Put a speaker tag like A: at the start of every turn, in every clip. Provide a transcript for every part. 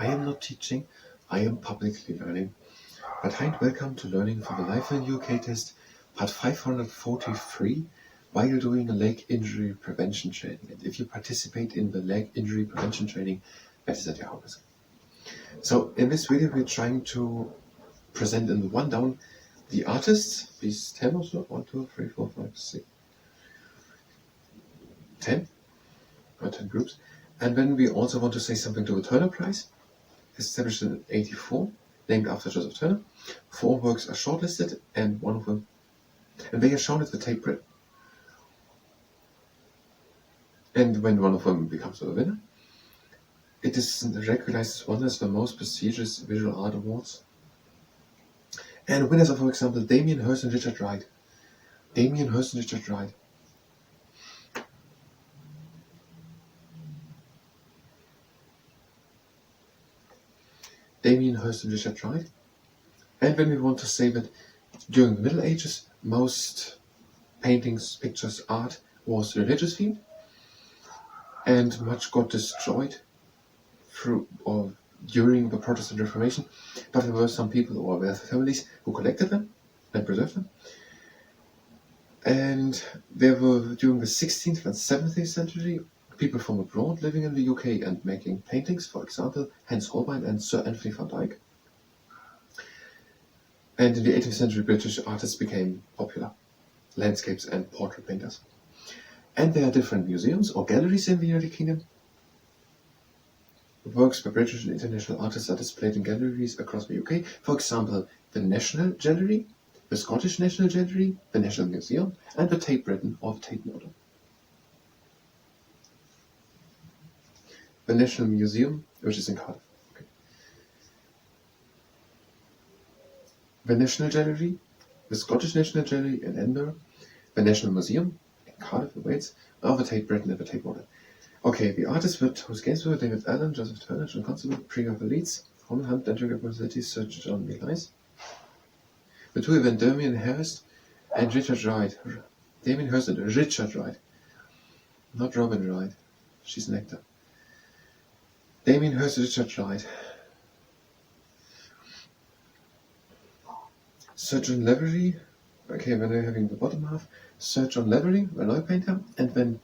A: I am not teaching, I am publicly learning. But hi and welcome to Learning for the Life in UK test, part 543, while doing a leg injury prevention training. And if you participate in the leg injury prevention training, that is at your house. So in this video we're trying to present in the one down the artists, these 10 or so, 1, 2, 3, 4, 5, 6, 10 groups. And then we also want to say something to the Turner Prize, established in 1984, named after Joseph Turner. 4 works are shortlisted, and one of them, and they are shown at the Tate Britain. And when one of them becomes a winner, it is recognized as one of the most prestigious visual art awards. And winners are, for example, Damien Hirst and Richard Wright. Damien Hirst and Richard Wright. Damien Hirst and Richard Wright. And when we want to say that during the Middle Ages, most paintings, pictures, art was religious themed, and much got destroyed through or during the Protestant Reformation, but there were some people or wealthy families who collected them and preserved them. And there were, during the 16th and 17th century, people from abroad living in the UK and making paintings, for example, Hans Holbein and Sir Anthony van Dyck. And in the 18th century, British artists became popular, landscapes and portrait painters. And there are different museums or galleries in the United Kingdom. Works by British and international artists are displayed in galleries across the UK. For example, the National Gallery, the Scottish National Gallery, the National Museum, and the Tate Britain or the Tate Modern. The National Museum, which is in Cardiff. Okay. The National Gallery, the Scottish National Gallery in Edinburgh, the National Museum in Cardiff, Wales, or the Tate Britain and the Tate Modern. Okay, the artists whose games were David Allen, Joseph Turner, John Constable, Priya Leeds, Holman Hunt, Dendrick University, Sir John Millais. The two event Damien Hirst and Richard Wright. Damien Hirst and Richard Wright. Not Robin Wright. She's an actor. Damien Hirst and Richard Wright. Sir John Lavery. Okay, when they're having the bottom half. Sir John Lavery, an oil painter, and then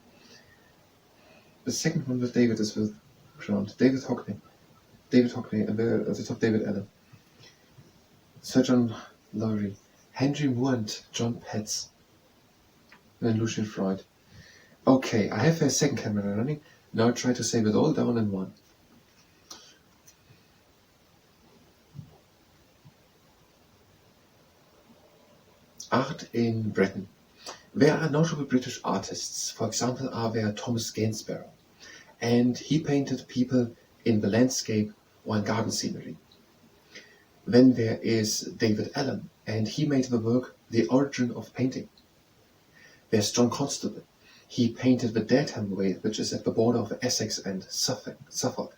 A: the second one with David is with round. David Hockney, and at the top David Allen. Sir John Lowry, Henry Moore and John Petts, and then Lucian Freud. Okay, I have a second camera running. Now I try to save it all down in one. Art in Britain. There are notable British artists. For example, are there Thomas Gainsborough, and he painted people in the landscape or in garden scenery. Then there is David Allen, and he made the work The Origin of Painting. There's John Constable. He painted the Dedham Vale, which is at the border of Essex and Suffolk.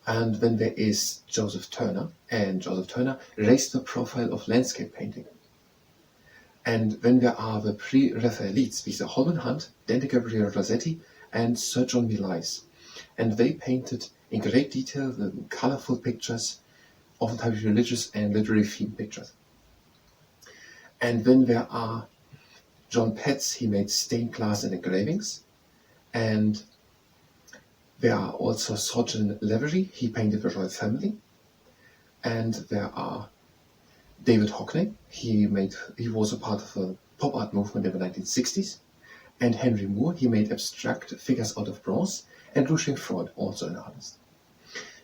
A: And then there is Joseph Turner, and Joseph Turner raised the profile of landscape painting. And then there are the pre-Raphaelites, these are Holman Hunt, Dante Gabriel Rossetti, and Sir John Millais. And they painted in great detail the colorful pictures, oftentimes religious and literary themed pictures. And then there are John Petts, he made stained glass and engravings. And there are also Sir John Lavery, he painted the royal family. And there are David Hockney, he was a part of the pop art movement in the 1960s. And Henry Moore, he made abstract figures out of bronze. And Lucian Freud, also an artist.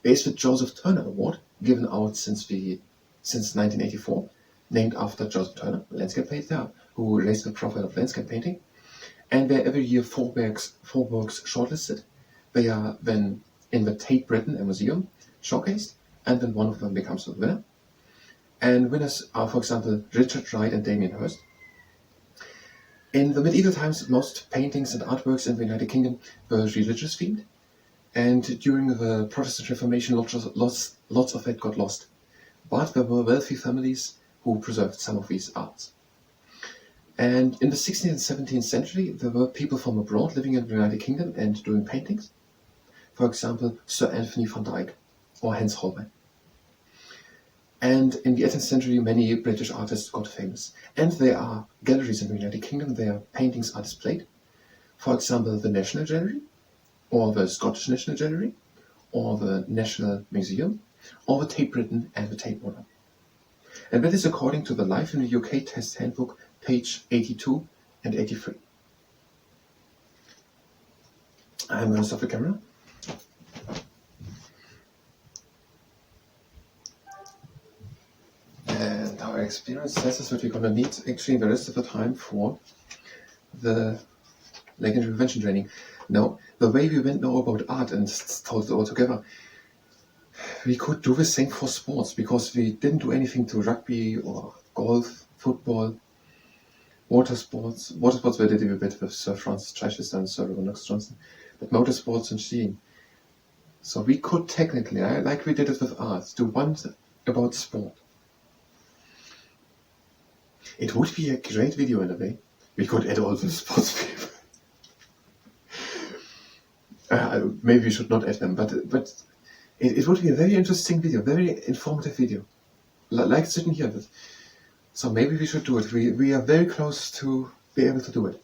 A: There is the Joseph Turner Award, given out since 1984, named after Joseph Turner, a landscape painter who raised the profile of landscape painting. And there are every year 4 works shortlisted. They are then in the Tate Britain Museum showcased, and then one of them becomes the winner. And winners are, for example, Richard Wright and Damien Hirst. In the medieval times, most paintings and artworks in the United Kingdom were religious themed, and during the Protestant Reformation, lots of it got lost. But there were wealthy families who preserved some of these arts. And in the 16th and 17th century, there were people from abroad living in the United Kingdom and doing paintings. For example, Sir Anthony van Dyck. or Hans Holbein. And in the 18th century, many British artists got famous. And there are galleries in the United Kingdom, their paintings are displayed. For example, the National Gallery, or the Scottish National Gallery, or the National Museum, or the Tate Britain and the Tate Modern. And that is according to the Life in the UK Test Handbook, page 82 and 83. I'm going to stop the camera. And our experience says us that we're going to need actually the rest of the time for the language prevention training. Now, the way we went now about art and told it all together, we could do the same for sports, because we didn't do anything to rugby or golf, football, water sports. Water sports we did a bit with Sir Francis Chichester and Sir Knox Johnson, but motorsports and skiing. So we could technically, like we did it with art, do one about sport. It would be a great video in a way. We could add all the sports people. Maybe we should not add them, but it would be a very interesting video, very informative video, like sitting here. So maybe we should do it. We are very close to be able to do it.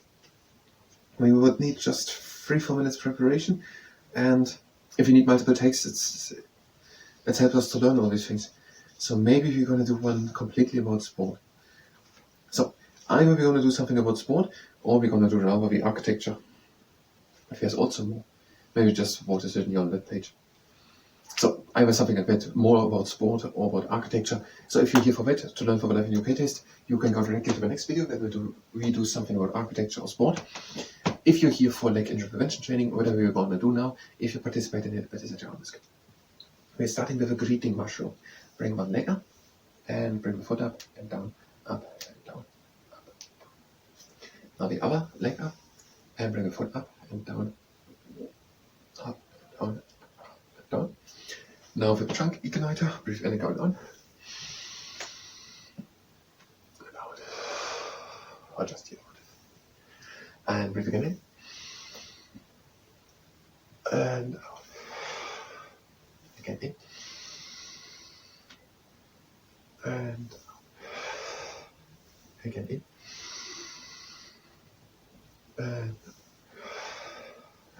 A: We would need just 3-4 minutes preparation, and if we need multiple takes, it's helped us to learn all these things. So maybe we're going to do one completely about sport. So either we're going to do something about sport, or we're going to do rather the architecture. If there's also more, maybe just what is written here on that page. So either something like that, more about sport or about architecture. So if you're here for that, to learn for the Life in UK test, you can go directly to the next video where we do something about architecture or sport. If you're here for like injury prevention training, whatever we're going to do now, if you participate in it, that is at your own risk. We're starting with a greeting mushroom. Bring one leg up, and bring the foot up and down, up and down, up. Now the other leg up, and bring the foot up and down, up, down, up, down. Now the trunk igniter, breathe in and out on. Out. Or just here. And breathe again in. And out. Again in. And out. Again in. And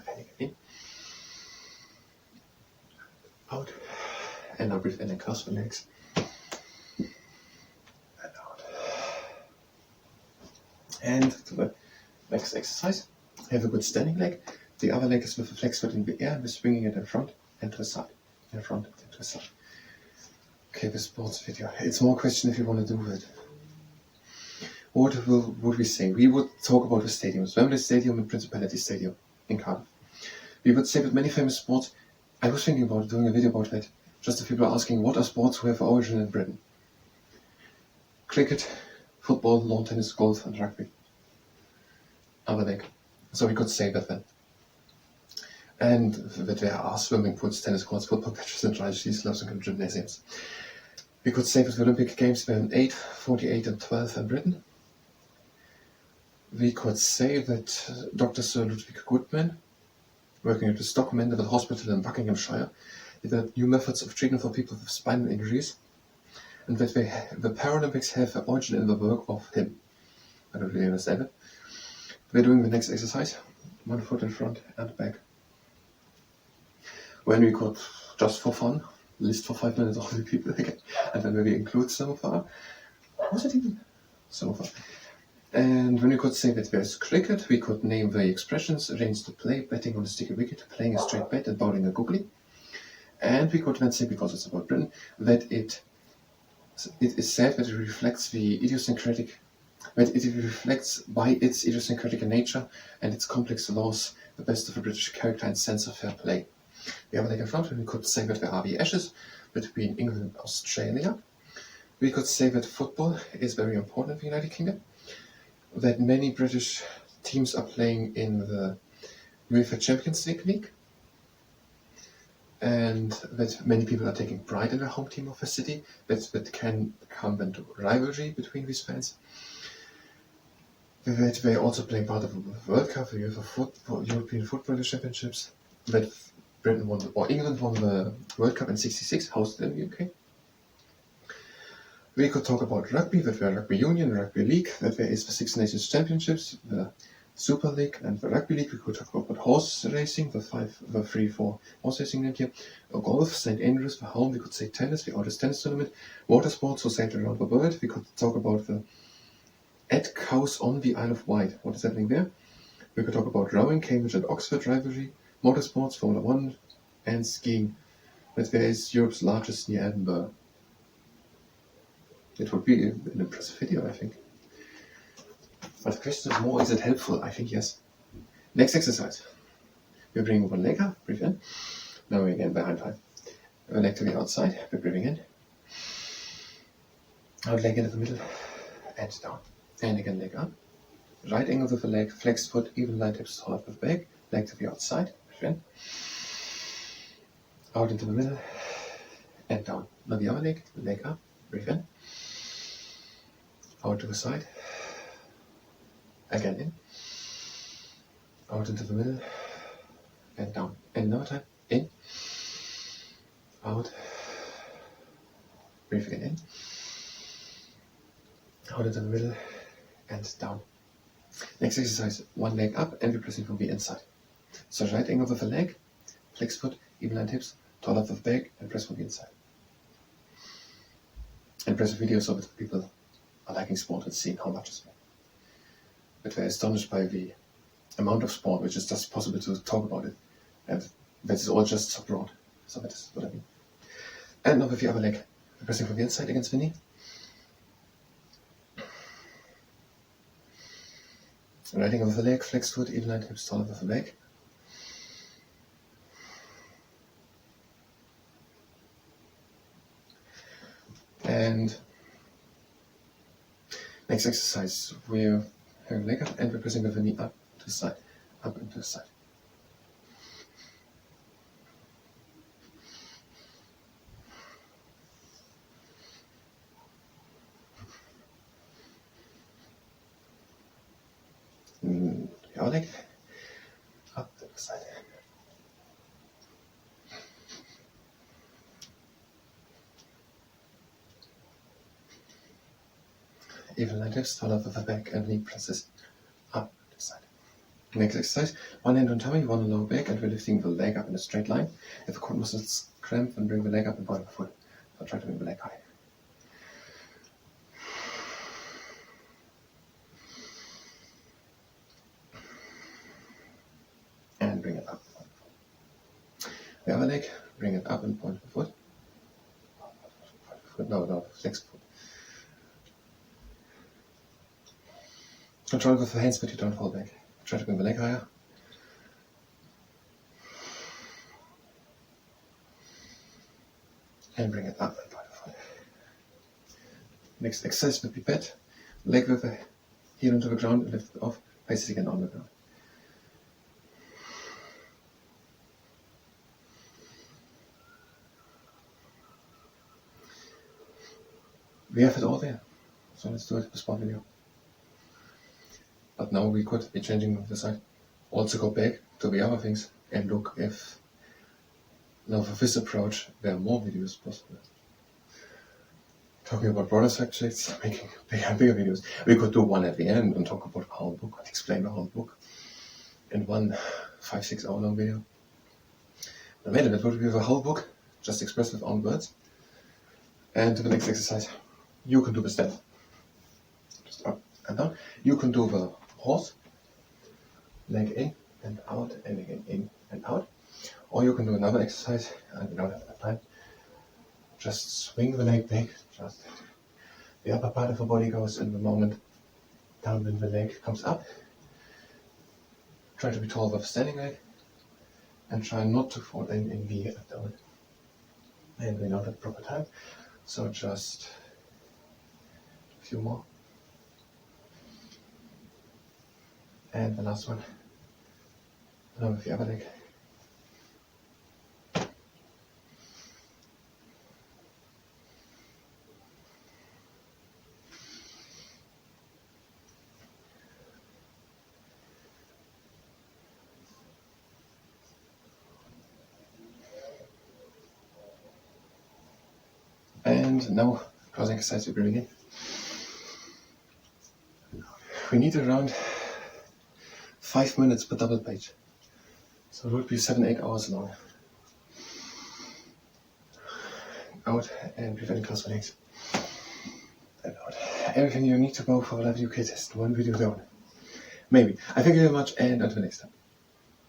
A: again in. Out. And now breathe in and clasp the legs. And out. And to the next exercise. Have a good standing leg. The other leg is with the flex foot in the air, and we're swinging it in front and to the side. In front and to the side. Okay, the sports video. It's more question if you want to do it. What would we say? We would talk about the stadiums. Wembley Stadium and Principality Stadium in Cardiff. We would say that many famous sports. I was thinking about doing a video about that. Just if people are asking, what are sports who have origin in Britain? Cricket, football, lawn tennis, golf and rugby. Other leg. So we could say that then. And that there are swimming pools, tennis courts, football pitches and dry ski slopes and gymnasiums. We could say that the Olympic Games were in 8, 48 and 12 in Britain. We could say that Dr. Sir Ludwig Goodman, working at the Stock Mandeville Hospital in Buckinghamshire, developed new methods of treatment for people with spinal injuries, and that the Paralympics have an origin in the work of him. I don't really understand it. We're doing the next exercise, 1 foot in front and back. When we could, just for fun, list for 5 minutes all the people again, and then maybe include some of our, was it even? Some of our. And when we could say that there's cricket, we could name the expressions, arrange to play, batting on a sticky wicket, playing a straight bat and bowling a googly. And we could then say, because it's about Britain, that it is said that it reflects by its idiosyncratic nature and its complex laws, the best of a British character and sense of fair play. We have a leg in front, and we could say that there are the Ashes between England and Australia. We could say that football is very important in the United Kingdom, that many British teams are playing in the UEFA Champions League, and that many people are taking pride in their home team of the city, that can come into rivalry between these fans. That they also play part of the World Cup, the UEFA European Football Championships, that England won the World Cup in '66, hosted in the UK. We could talk about rugby, that were Rugby Union, Rugby League, that there is the Six Nations Championships, the Super League, and the Rugby League. We could talk about horse racing, the 3-4 horse racing named here, golf, St Andrews, the home. We could say tennis, the oldest tennis tournament, motorsports, so sailed around the world. We could talk about the Cows on the Isle of Wight. What is happening there? We could talk about rowing, Cambridge and Oxford rivalry, motorsports, Formula 1, and skiing. That there is Europe's largest near Edinburgh. It would be an impressive video, I think. But the question is more, is it helpful? I think yes. Next exercise. We bring one leg up, breathe in. Now we again behind five. One leg to the outside, we're breathing in. Out leg into the middle, and down. And again leg up. Right angle with the leg, flexed foot, even line hips tall up with back. Leg to the outside, breathe in. Out into the middle, and down. Now the other leg up, breathe in. Out to the side, again in, out into the middle, and down. And another time, in, out, breathe again in, out into the middle, and down. Next exercise, one leg up, and we're pressing from the inside. So right angle with the leg, flex foot, even line hips, tall up with back, and press from the inside. And press the video so that people are liking sport and seeing how much is there. But they're astonished by the amount of sport which is just possible to talk about it. And that is all just so broad. So that is what I mean. And now with the other leg, pressing from the inside against the knee. Right angle with the leg, flex foot, even line hips, taller with the back. And next exercise, we're having leg up and we're pressing with the knee up to the side, up and to the side. The other leg, up to the side. Even line hips, tall up with the back and knee presses up to the side. Next exercise, one hand on tummy, one on lower back, and we're lifting the leg up in a straight line. If the quad muscles cramp, then bring the leg up and point the foot. So try to bring the leg high. And bring it up. The other leg, bring it up and point the foot. No, flex the foot. Control with the hands, but you don't fall back. Try to bring the leg higher. And bring it up and point the foot. Next exercise would be bed. Leg with the heel onto the ground and lift it off. Face again on the ground. We have it all there. So let's do it with the spot video. But now we could be changing the side. Also go back to the other things and look if now for this approach there are more videos possible. Talking about broader subjects, making bigger videos. We could do one at the end and talk about the whole book and explain the whole book in one 5-6 hour long video. But wait a minute, would be the whole book just expressed with own words. And to the next exercise, you can do the step. Just up and down. You can do the horse, leg in and out, and again in and out. Or you can do another exercise, and we don't have enough time. Just swing the leg back, just the upper part of the body goes in the moment down when the leg comes up. Try to be tall with a standing leg, and try not to fall in the abdomen. And we don't have proper time, so just a few more. And the last one, now with the other leg. and now closing exercise we bring in. We need around 5 minutes per double page, so it would be 7-8 hours long. Out and breathe in, close my legs. And out. Everything you need to go for whatever you can test. One video down. Maybe. I thank you very much, and until next time.